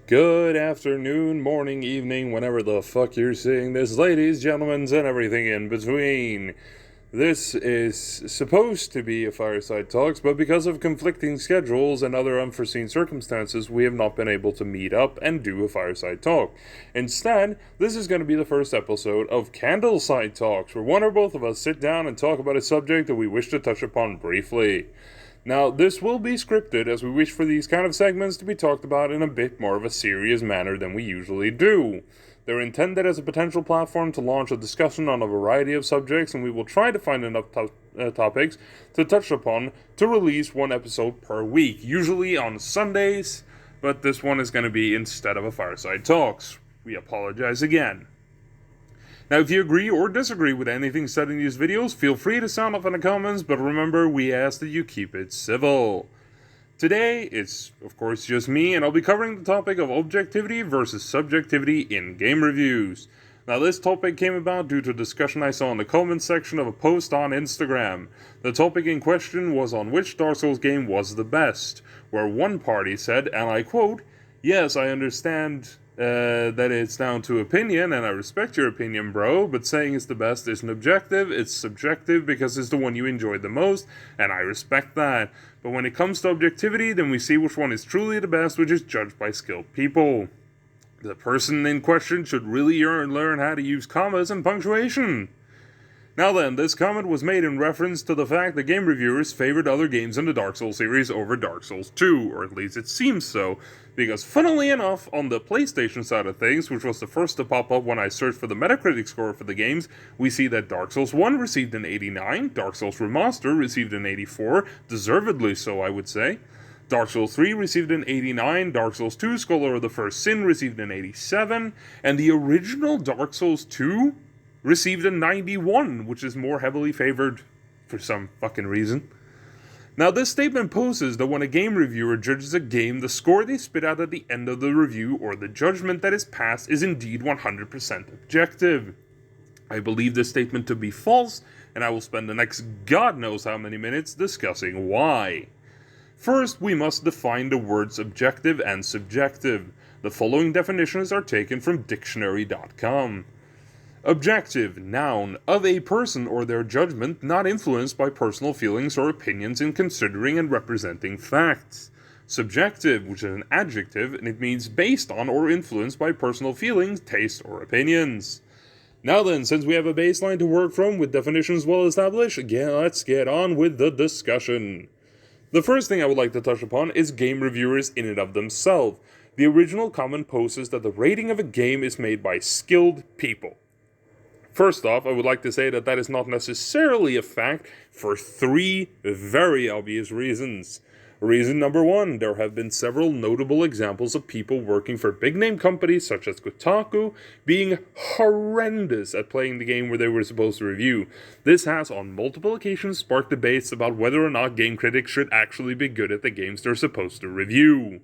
Good afternoon, morning, evening, whenever the fuck you're seeing this, ladies, gentlemen, and everything in between. This is supposed to be a Fireside Talks, but because of conflicting schedules and other unforeseen circumstances, we have not been able to meet up and do a Fireside Talk. Instead, this is going to be the first episode of Candleside Talks, where one or both of us sit down and talk about a subject that we wish to touch upon briefly. Now, this will be scripted as we wish for these kind of segments to be talked about in a bit more of a serious manner than we usually do. They're intended as a potential platform to launch a discussion on a variety of subjects, and we will try to find enough topics to touch upon to release one episode per week, usually on Sundays, but this one is going to be instead of a Fireside Talks. We apologize again. Now, if you agree or disagree with anything said in these videos, feel free to sound off in the comments, but remember, we ask that you keep it civil. Today, it's, of course, just me, and I'll be covering the topic of objectivity versus subjectivity in game reviews. Now, this topic came about due to a discussion I saw in the comments section of a post on Instagram. The topic in question was on which Dark Souls game was the best, where one party said, and I quote, "Yes, I understand that it's down to opinion, and I respect your opinion, bro, but saying it's the best isn't objective, it's subjective because it's the one you enjoyed the most, and I respect that. But when it comes to objectivity, then we see which one is truly the best, which is judged by skilled people. The person in question should really learn how to use commas and punctuation." Now then, this comment was made in reference to the fact that game reviewers favored other games in the Dark Souls series over Dark Souls 2, or at least it seems so, because funnily enough, on the PlayStation side of things, which was the first to pop up when I searched for the Metacritic score for the games, we see that Dark Souls 1 received an 89, Dark Souls Remaster received an 84, deservedly so I would say. Dark Souls 3 received an 89, Dark Souls 2 Scholar of the First Sin received an 87, and the original Dark Souls 2 received a 91, which is more heavily favored for some fucking reason. Now, this statement poses that when a game reviewer judges a game, the score they spit out at the end of the review or the judgment that is passed is indeed 100% objective. I believe this statement to be false, and I will spend the next God knows how many minutes discussing why. First, we must define the words objective and subjective. The following definitions are taken from dictionary.com. Objective, noun, of a person or their judgment not influenced by personal feelings or opinions in considering and representing facts. Subjective, which is an adjective, and it means based on or influenced by personal feelings, taste, or opinions. Now then, since we have a baseline to work from with definitions well established, let's get on with the discussion. The first thing I would like to touch upon is game reviewers in and of themselves. The original comment poses that the rating of a game is made by skilled people. First off, I would like to say that that is not necessarily a fact for three very obvious reasons. Reason number one, there have been several notable examples of people working for big-name companies such as Kotaku being horrendous at playing the game where they were supposed to review. This has on multiple occasions sparked debates about whether or not game critics should actually be good at the games they're supposed to review.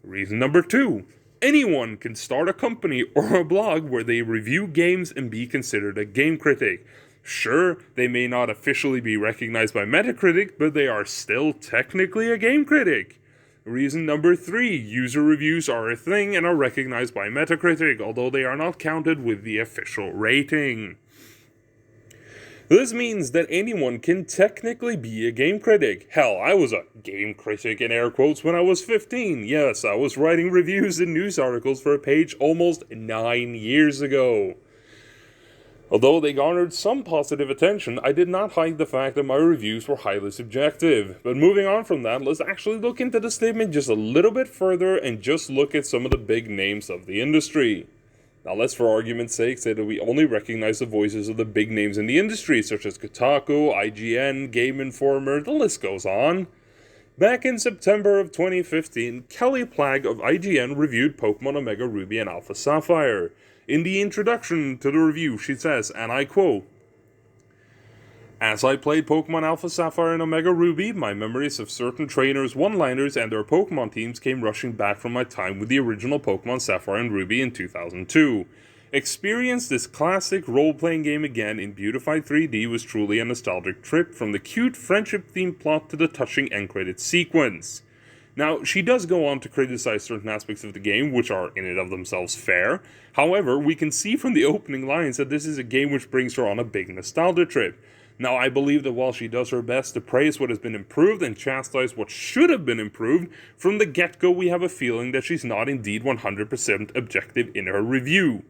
Reason number two, anyone can start a company or a blog where they review games and be considered a game critic. Sure, they may not officially be recognized by Metacritic, but they are still technically a game critic. Reason number three, user reviews are a thing and are recognized by Metacritic, although they are not counted with the official rating. This means that anyone can technically be a game critic. Hell, I was a game critic in air quotes when I was 15. Yes, I was writing reviews and news articles for a page almost 9 years ago. Although they garnered some positive attention, I did not hide the fact that my reviews were highly subjective. But moving on from that, let's actually look into the statement just a little bit further and just look at some of the big names of the industry. Now let's, for argument's sake, say that we only recognize the voices of the big names in the industry, such as Kotaku, IGN, Game Informer, the list goes on. Back in September of 2015, Kelly Plagg of IGN reviewed Pokemon Omega Ruby and Alpha Sapphire. In the introduction to the review, she says, and I quote, "As I played Pokemon Alpha Sapphire and Omega Ruby, my memories of certain trainers, one-liners, and their Pokemon teams came rushing back from my time with the original Pokemon Sapphire and Ruby in 2002. Experience this classic role-playing game again in beautified 3D was truly a nostalgic trip, from the cute friendship-themed plot to the touching end credit sequence. Now, she does go on to criticize certain aspects of the game, which are in and of themselves fair. However, we can see from the opening lines that this is a game which brings her on a big nostalgia trip. Now, I believe that while she does her best to praise what has been improved and chastise what should have been improved, from the get-go we have a feeling that she's not indeed 100% objective in her review.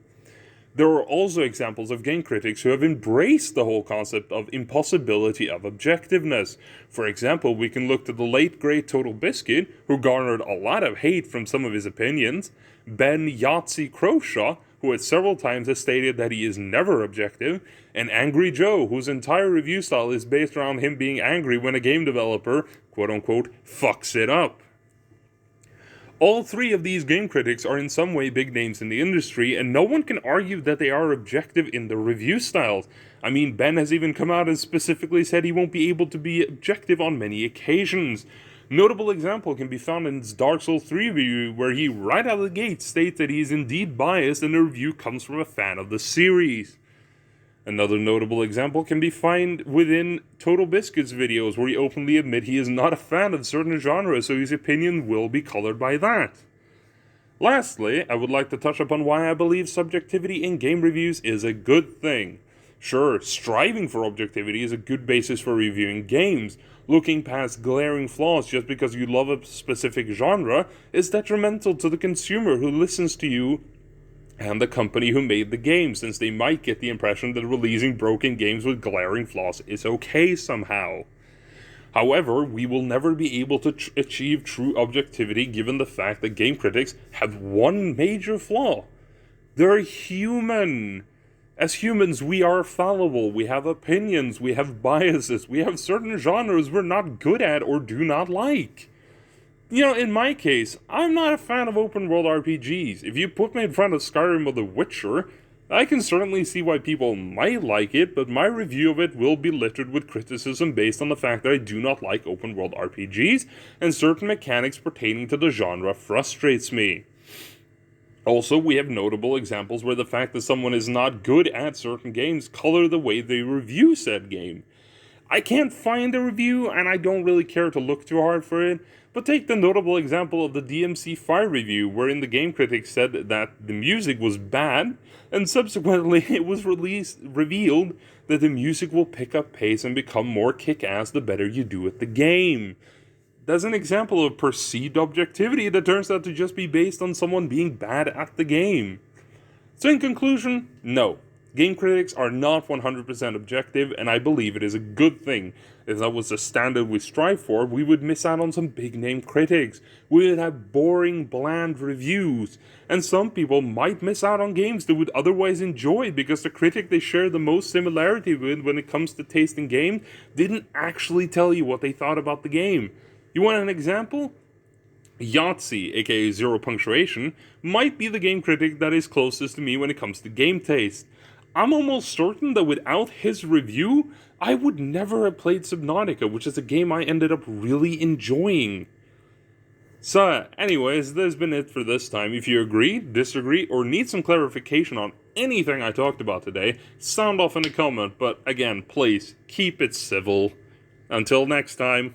There are also examples of game critics who have embraced the whole concept of impossibility of objectiveness. For example, we can look to the late great Total Biscuit, who garnered a lot of hate from some of his opinions, Ben Yahtzee Croshaw, who at several times has stated that he is never objective, and Angry Joe, whose entire review style is based around him being angry when a game developer, quote-unquote, fucks it up. All three of these game critics are in some way big names in the industry, and no one can argue that they are objective in their review styles. I mean, Ben has even come out and specifically said he won't be able to be objective on many occasions. Notable example can be found in his Dark Souls 3 review, where he right out of the gate states that he is indeed biased and the review comes from a fan of the series. Another notable example can be found within Total Biscuit's videos, where he openly admits he is not a fan of certain genres, so his opinion will be colored by that. Lastly, I would like to touch upon why I believe subjectivity in game reviews is a good thing. Sure, striving for objectivity is a good basis for reviewing games. Looking past glaring flaws just because you love a specific genre is detrimental to the consumer who listens to you and the company who made the game, since they might get the impression that releasing broken games with glaring flaws is okay somehow. However, we will never be able to achieve true objectivity given the fact that game critics have one major flaw. They're human. As humans, we are fallible, we have opinions, we have biases, we have certain genres we're not good at or do not like. You know, in my case, I'm not a fan of open-world RPGs. If you put me in front of Skyrim or The Witcher, I can certainly see why people might like it, but my review of it will be littered with criticism based on the fact that I do not like open-world RPGs, and certain mechanics pertaining to the genre frustrates me. Also, we have notable examples where the fact that someone is not good at certain games color the way they review said game. I can't find a review, and I don't really care to look too hard for it, but take the notable example of the DMC5 review, wherein the game critic said that the music was bad, and subsequently it was revealed that the music will pick up pace and become more kick-ass the better you do at the game. That's an example of perceived objectivity that turns out to just be based on someone being bad at the game. So in conclusion, no. Game critics are not 100% objective, and I believe it is a good thing. If that was the standard we strive for, we would miss out on some big-name critics. We would have boring, bland reviews. And some people might miss out on games they would otherwise enjoy because the critic they share the most similarity with when it comes to taste in game didn't actually tell you what they thought about the game. You want an example? Yahtzee, aka Zero Punctuation, might be the game critic that is closest to me when it comes to game taste. I'm almost certain that without his review, I would never have played Subnautica, which is a game I ended up really enjoying. So, anyways, that's been it for this time. If you agree, disagree, or need some clarification on anything I talked about today, sound off in a comment, but again, please, keep it civil. Until next time.